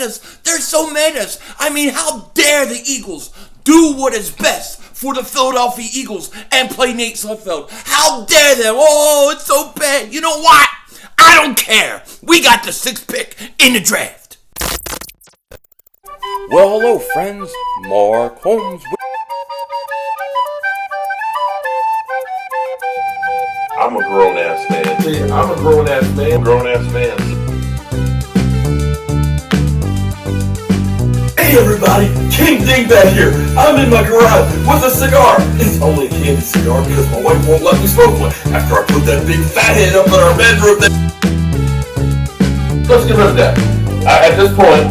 us. They're so mad at us. I mean, how dare the Eagles do what is best for the Philadelphia Eagles and play Nate Sudfeld? How dare them? Oh, it's so bad. You know what? I don't care. We got the 6th pick in the draft. Well, hello, friends. Mark Holmes. I'm a grown-ass man. See, I'm a grown-ass man. Grown-ass man. Hey everybody, King Dingbat here. I'm in my garage with a cigar. It's only a candy cigar because my wife won't let me smoke one after I put that big fat head up in our bedroom. Let's get rid of Dak. At this point,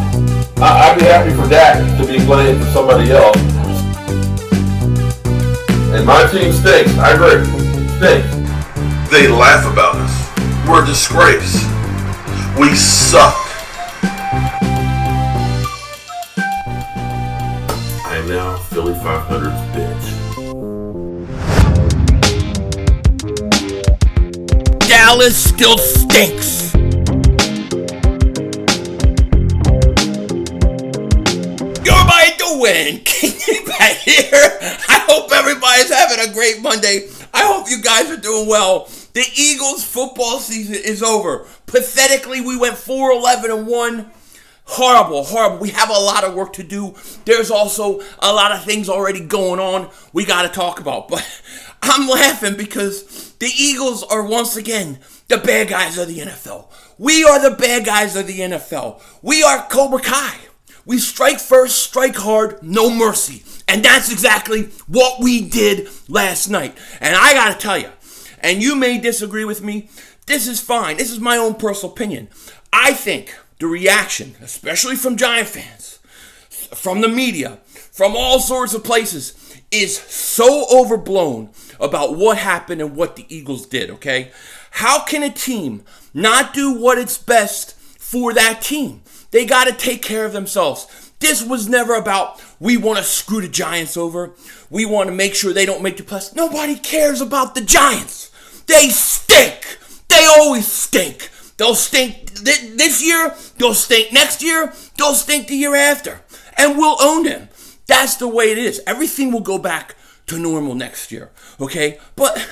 I'd be happy for Dak to be playing for somebody else. And my team stinks. I agree. Stinks. They laugh about us. We're a disgrace. We suck. I am now Philly 500's bitch. Dallas still stinks. Everybody doing? King Dingbat here. I hope everybody's having a great Monday. I hope you guys are doing well. The Eagles football season is over. Pathetically, we went 4-11-1. Horrible. We have a lot of work to do. There's also a lot of things already going on we got to talk about. But I'm laughing because the Eagles are once again the bad guys of the NFL. We are the bad guys of the NFL. We are Cobra Kai. We strike first, strike hard, no mercy. And that's exactly what we did last night. And I got to tell you, and you may disagree with me, this is fine. This is my own personal opinion. I think the reaction, especially from Giant fans, from the media, from all sorts of places, is so overblown about what happened and what the Eagles did, okay? How can a team not do what is best for that team? They got to take care of themselves. This was never about, we want to screw the Giants over. We want to make sure they don't make the playoffs. Nobody cares about the Giants. They stink. They always stink. They'll stink this year. They'll stink next year. They'll stink the year after. And we'll own them. That's the way it is. Everything will go back to normal next year. Okay? But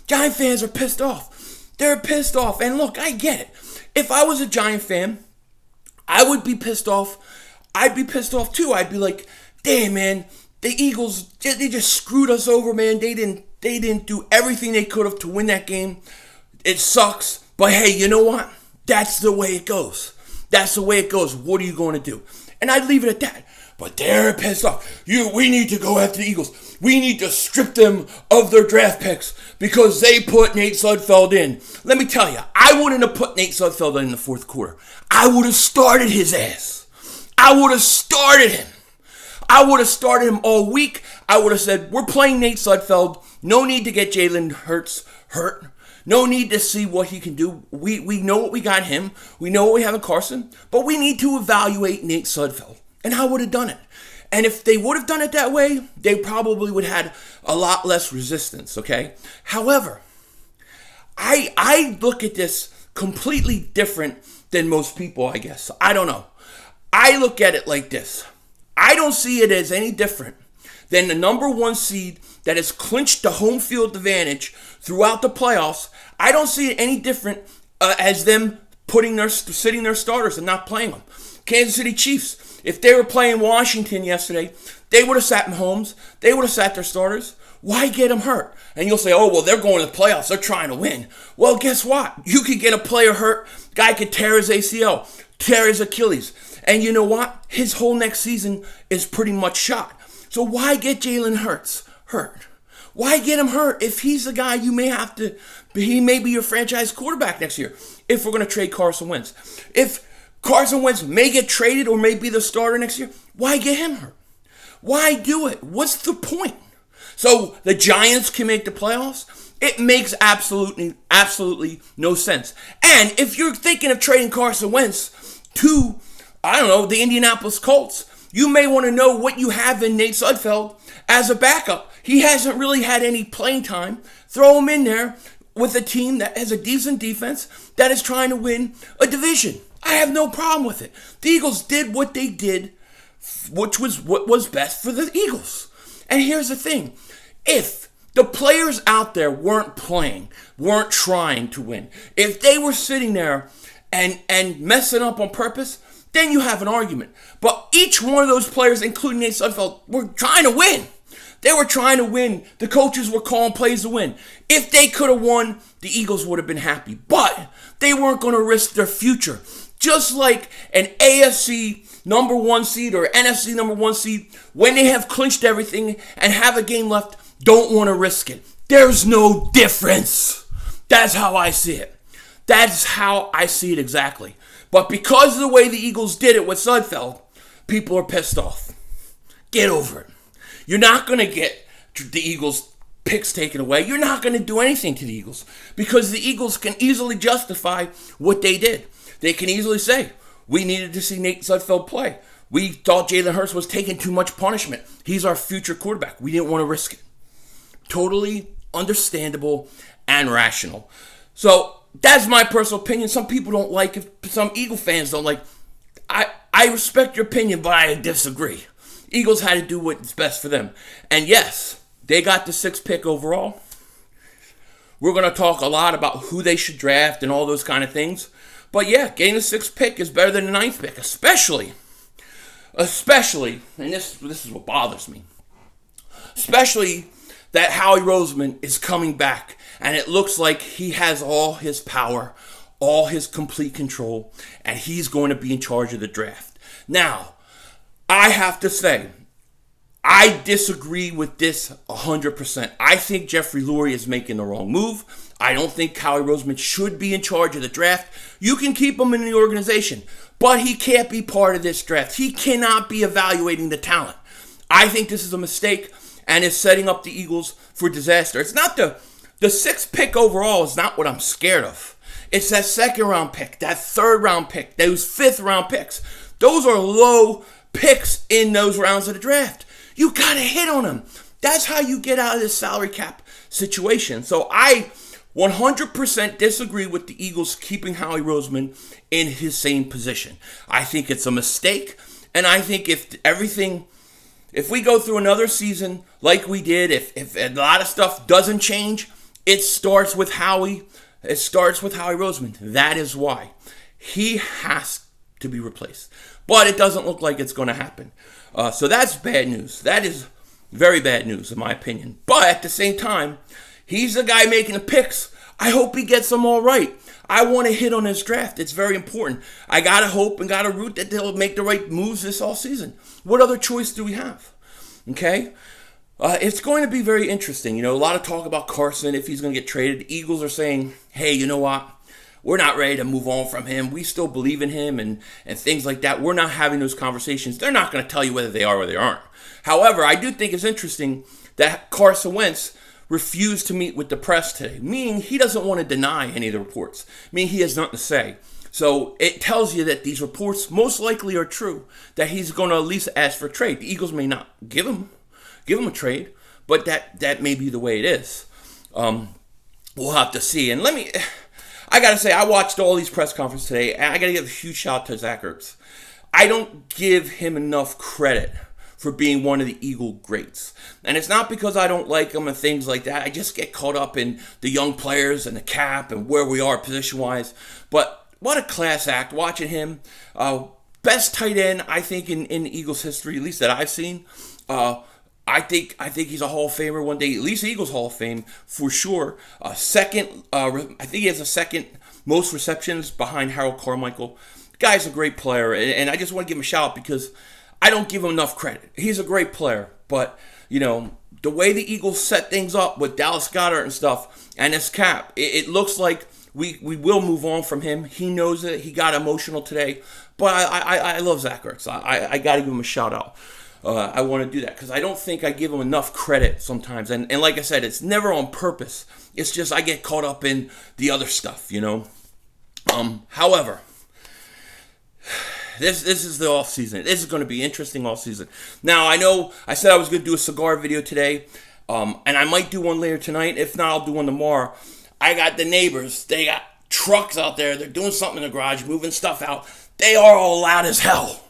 Giant fans are pissed off. They're pissed off. And look, I get it. If I was a Giant fan, I would be pissed off. I'd be pissed off too. I'd be like, damn, man, the Eagles, they just screwed us over, man. They didn't do everything they could have to win that game. It sucks. But hey, you know what? That's the way it goes. That's the way it goes. What are you going to do? And I'd leave it at that. But they're pissed off. We need to go after the Eagles. We need to strip them of their draft picks because they put Nate Sudfeld in. Let me tell you, I wouldn't have put Nate Sudfeld in the fourth quarter. I would have started his ass. I would have started him. I would have started him all week. I would have said, we're playing Nate Sudfeld. No need to get Jalen Hurts hurt. No need to see what he can do. We know what we got him. We know what we have in Carson. But we need to evaluate Nate Sudfeld. And I would have done it. And if they would have done it that way, they probably would have had a lot less resistance, okay? However, I look at this completely different than most people, I guess. I don't know. I look at it like this. I don't see it as any different than the number one seed that has clinched the home field advantage throughout the playoffs. I don't see it any different as them sitting their starters and not playing them. Kansas City Chiefs, if they were playing Washington yesterday, they would have sat Mahomes. They would have sat their starters. Why get them hurt? And you'll say, oh, well, they're going to the playoffs. They're trying to win. Well, guess what? You could get a player hurt. Guy could tear his ACL, tear his Achilles. And you know what? His whole next season is pretty much shot. So why get Jalen Hurts hurt? Why get him hurt if he's the guy he may be your franchise quarterback next year if we're going to trade Carson Wentz? If Carson Wentz may get traded or may be the starter next year, why get him hurt? Why do it? What's the point? So the Giants can make the playoffs? It makes absolutely no sense. And if you're thinking of trading Carson Wentz to, the Indianapolis Colts, you may want to know what you have in Nate Sudfeld as a backup. He hasn't really had any playing time. Throw him in there with a team that has a decent defense that is trying to win a division. I have no problem with it. The Eagles did what they did, which was what was best for the Eagles. And here's the thing. If the players out there weren't playing, weren't trying to win, if they were sitting there and messing up on purpose, then you have an argument. But each one of those players, including Nate Sudfeld, were trying to win. They were trying to win. The coaches were calling plays to win. If they could have won, the Eagles would have been happy. But they weren't going to risk their future. Just like an AFC number 1 seed or NFC number 1 seed, when they have clinched everything and have a game left, don't want to risk it. There's no difference. That's how I see it. That's how I see it exactly. But because of the way the Eagles did it with Sudfeld, people are pissed off. Get over it. You're not going to get the Eagles' picks taken away. You're not going to do anything to the Eagles because the Eagles can easily justify what they did. They can easily say, we needed to see Nate Sudfeld play. We thought Jalen Hurts was taking too much punishment. He's our future quarterback. We didn't want to risk it. Totally understandable and rational. So that's my personal opinion. Some people don't like it. Some Eagle fans don't like. I respect your opinion, but I disagree. Eagles had to do what's best for them. And yes, they got the 6th pick overall. We're going to talk a lot about who they should draft and all those kind of things. But yeah, getting the 6th pick is better than the 9th pick, especially, and this is what bothers me, especially that Howie Roseman is coming back, and it looks like he has all his power, all his complete control, and he's going to be in charge of the draft. Now, I have to say, I disagree with this 100%. I think Jeffery Lurie is making the wrong move. I don't think Howie Roseman should be in charge of the draft. You can keep him in the organization, but he can't be part of this draft. He cannot be evaluating the talent. I think this is a mistake and is setting up the Eagles for disaster. It's not the 6th pick overall is not what I'm scared of. It's that 2nd round pick, that 3rd round pick, those 5th round picks. Those are low picks in those rounds of the draft. You got to hit on them. That's how you get out of this salary cap situation. So I 100% disagree with the Eagles keeping Howie Roseman in his same position. I think it's a mistake. And I think if we go through another season like we did, if a lot of stuff doesn't change, it starts with Howie. It starts with Howie Roseman. That is why. He has to be replaced. But it doesn't look like it's going to happen. So that's bad news. That is very bad news, in my opinion. But at the same time, he's the guy making the picks. I hope he gets them all right. I want to hit on his draft. It's very important. I got to hope and got to root that they'll make the right moves this offseason. What other choice do we have? Okay? It's going to be very interesting. You know, a lot of talk about Carson, if he's going to get traded. The Eagles are saying, hey, you know what? We're not ready to move on from him. We still believe in him and things like that. We're not having those conversations. They're not going to tell you whether they are or they aren't. However, I do think it's interesting that Carson Wentz refused to meet with the press today, meaning he doesn't want to deny any of the reports, meaning he has nothing to say. So it tells you that these reports most likely are true, that he's going to at least ask for a trade. The Eagles may not give him a trade, but that may be the way it is. We'll have to see. And I got to say, I watched all these press conferences today, and I got to give a huge shout out to Zach Ertz. I don't give him enough credit for being one of the Eagle greats. And it's not because I don't like him and things like that. I just get caught up in the young players and the cap and where we are position-wise. But what a class act watching him. Best tight end, I think, in Eagles history, at least that I've seen. I think he's a Hall of Famer one day, at least Eagles Hall of Fame for sure. I think he has a second most receptions behind Harold Carmichael. The guy's a great player, and I just want to give him a shout out because I don't give him enough credit. He's a great player, but you know the way the Eagles set things up with Dallas Goedert and stuff, and his cap, it looks like we will move on from him. He knows it. He got emotional today, but I love Zach Ertz. I got to give him a shout out. I want to do that because I don't think I give him enough credit sometimes. And like I said, it's never on purpose. It's just I get caught up in the other stuff, you know. However, this is the off season. This is going to be interesting off season. Now, I know I said I was going to do a cigar video today, and I might do one later tonight. If not, I'll do one tomorrow. I got the neighbors. They got trucks out there. They're doing something in the garage, moving stuff out. They are all loud as hell.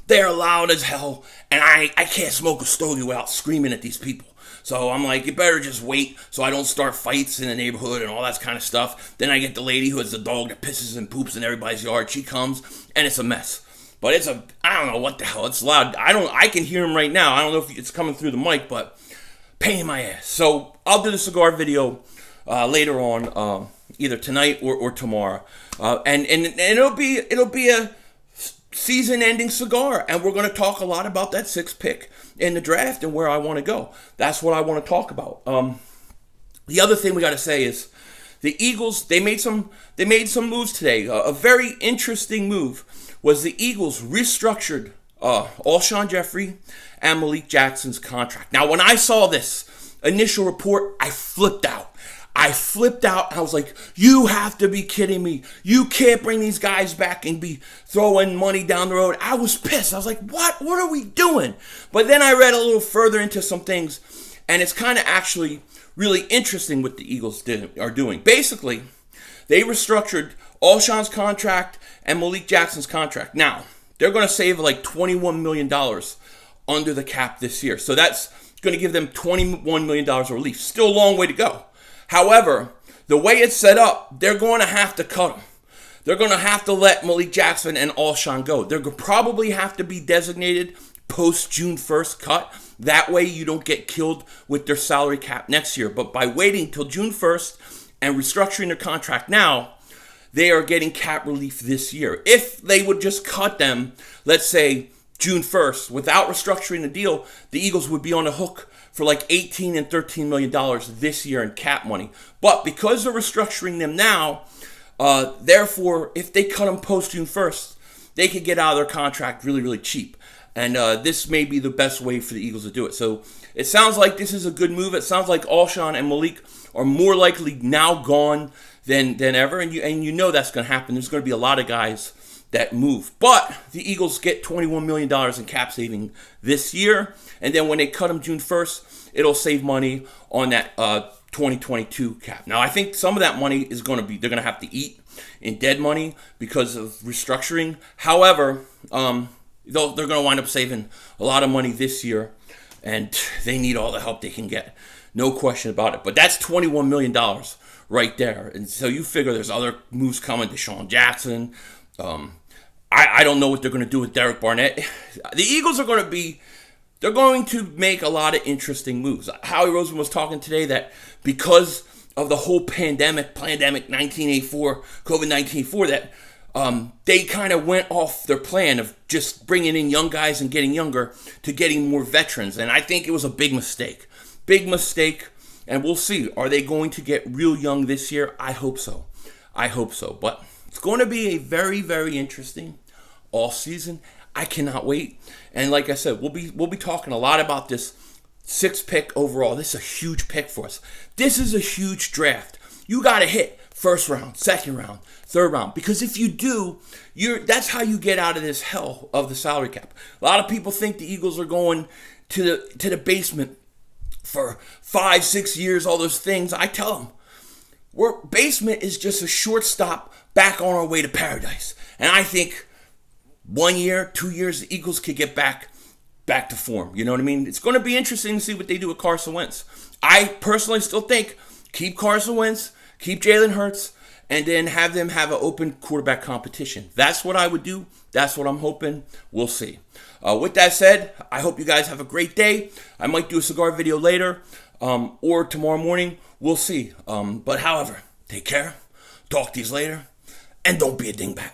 They are loud as hell. And I can't smoke a stogie without screaming at these people. So I'm like, you better just wait so I don't start fights in the neighborhood and all that kind of stuff. Then I get the lady who has the dog that pisses and poops in everybody's yard. She comes, and it's a mess. But I don't know what the hell. It's loud. I can hear him right now. I don't know if it's coming through the mic, but pain in my ass. So I'll do the cigar video later on, either tonight or tomorrow. And it'll be a season-ending cigar, and we're going to talk a lot about that 6th pick in the draft and where I want to go. That's what I want to talk about. The other thing we got to say is the Eagles, they made some moves today. A very interesting move was the Eagles restructured Alshon Jeffery and Malik Jackson's contract. Now, when I saw this initial report, I flipped out. I was like, you have to be kidding me. You can't bring these guys back and be throwing money down the road. I was pissed. I was like, what? What are we doing? But then I read a little further into some things, and it's kind of actually really interesting what the Eagles are doing. Basically, they restructured Alshon's contract and Malik Jackson's contract. Now, they're going to save like $21 million under the cap this year. So that's going to give them $21 million of relief. Still a long way to go. However, the way it's set up, they're going to have to cut them. They're going to have to let Malik Jackson and Alshon go. They're going to probably have to be designated post-June 1st cut. That way you don't get killed with their salary cap next year. But by waiting till June 1st and restructuring their contract now, they are getting cap relief this year. If they would just cut them, let's say June 1st, without restructuring the deal, the Eagles would be on the hook for like $18 and $13 million this year in cap money. But because they're restructuring them now, therefore, if they cut them post June 1st, they could get out of their contract really, really cheap. And this may be the best way for the Eagles to do it. So it sounds like this is a good move. It sounds like Alshon and Malik are more likely now gone than ever. And you know that's going to happen. There's going to be a lot of guys that move. But the Eagles get $21 million in cap saving this year. And then when they cut them June 1st, it'll save money on that 2022 cap. Now, I think some of that money is going to be, they're going to have to eat in dead money because of restructuring. However, they're going to wind up saving a lot of money this year, and they need all the help they can get. No question about it. But that's $21 million right there. And so you figure there's other moves coming. Deshaun Jackson. I don't know what they're going to do with Derek Barnett. The Eagles are going to they're going to make a lot of interesting moves. Howie Roseman was talking today that because of the whole pandemic 1984, COVID-19, that they kind of went off their plan of just bringing in young guys and getting younger to getting more veterans. And I think it was a big mistake. Big mistake. And we'll see. Are they going to get real young this year? I hope so. But it's going to be a very, very interesting all season. I cannot wait. And like I said, we'll be talking a lot about this 6th pick overall. This is a huge pick for us. This is a huge draft. You got to hit 1st round, 2nd round, 3rd round. Because if you do, that's how you get out of this hell of the salary cap. A lot of people think the Eagles are going to the basement for 5-6 years, all those things. I tell them, basement is just a short stop back on our way to paradise. And I think 1 year, 2 years, the Eagles could get back to form. You know what I mean? It's going to be interesting to see what they do with Carson Wentz. I personally still think keep Carson Wentz, keep Jalen Hurts, and then have them have an open quarterback competition. That's what I would do. That's what I'm hoping. We'll see. With that said, I hope you guys have a great day. I might do a cigar video later or tomorrow morning. We'll see. But however, take care. Talk to you later. And don't be a dingbat.